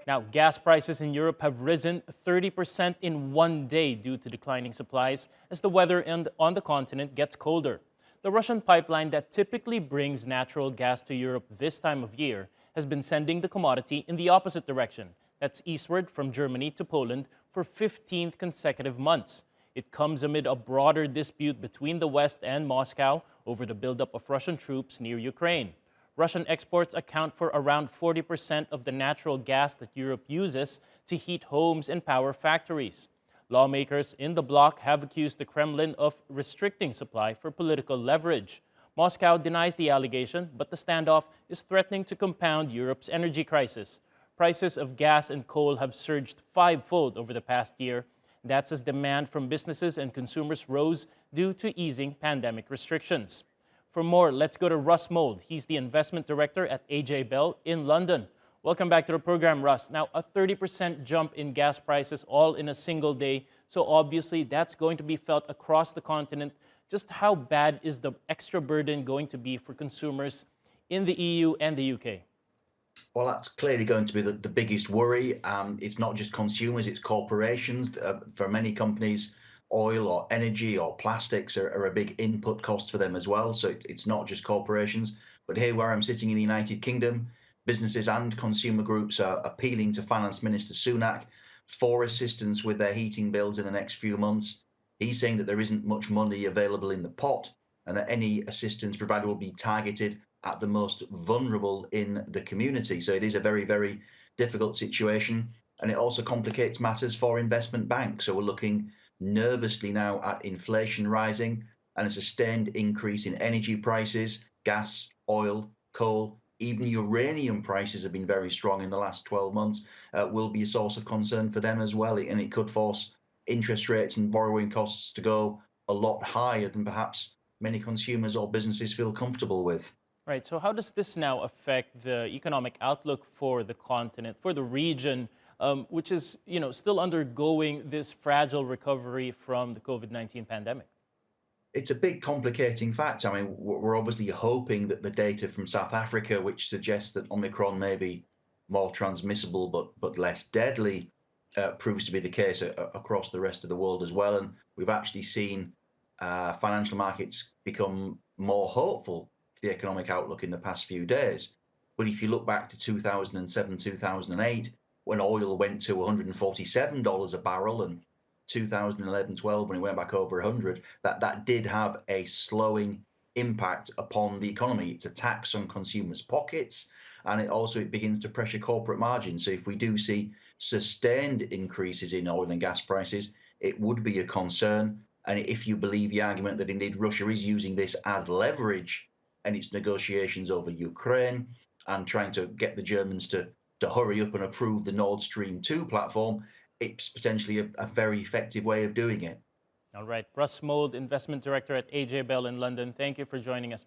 Now, gas prices in Europe have risen 30% in one day due to declining supplies as the weather on the continent gets colder. The Russian pipeline that typically brings natural gas to Europe this time of year has been sending the commodity in the opposite direction. That's eastward from Germany to Poland for 15th consecutive months. It comes amid a broader dispute between the West and Moscow over the buildup of Russian troops near Ukraine. Russian exports account for around 40% of the natural gas that Europe uses to heat homes and power factories. Lawmakers in the bloc have accused the Kremlin of restricting supply for political leverage. Moscow denies the allegation, but the standoff is threatening to compound Europe's energy crisis. Prices of gas and coal have surged fivefold over the past year. That's as demand from businesses and consumers rose due to easing pandemic restrictions. For more, let's go to Russ Mould. He's the investment director at AJ Bell in London. Welcome back to the program, Russ. Now, a 30% jump in gas prices all in a single day. So obviously, that's going to be felt across the continent. Just how bad is the extra burden going to be for consumers in the EU and the UK? Well, that's clearly going to be the biggest worry. It's not just consumers, it's corporations. For many companies, oil or energy or plastics are a big input cost for them as well. So it's not just corporations. But here where I'm sitting in the United Kingdom, businesses and consumer groups are appealing to Finance Minister Sunak for assistance with their heating bills in the next few months. He's saying that there isn't much money available in the pot and that any assistance provided will be targeted at the most vulnerable in the community. So it is a very, very difficult situation. And it also complicates matters for investment banks. So we're looking nervously now at inflation rising and a sustained increase in energy prices, gas, oil, coal, even uranium prices have been very strong in the last 12 months, will be a source of concern for them as well. And it could force interest rates and borrowing costs to go a lot higher than perhaps many consumers or businesses feel comfortable with. Right, so how does this now affect the economic outlook for the continent, for the region, which is, still undergoing this fragile recovery from the COVID-19 pandemic? It's a big complicating factor. I mean, we're obviously hoping that the data from South Africa, which suggests that Omicron may be more transmissible but less deadly, proves to be the case across the rest of the world as well. And we've actually seen financial markets become more hopeful for the economic outlook in the past few days. But if you look back to 2007, 2008, when oil went to $147 a barrel, and 2011-12 when it went back over 100, that did have a slowing impact upon the economy. It's a tax on consumers' pockets, and it begins to pressure corporate margins. So if we do see sustained increases in oil and gas prices, it would be a concern. And if you believe the argument that indeed Russia is using this as leverage in its negotiations over Ukraine and trying to get the Germans to hurry up and approve the Nord Stream 2 platform, it's potentially a very effective way of doing it. All right, Russ Mould, investment director at AJ Bell in London. Thank you for joining us.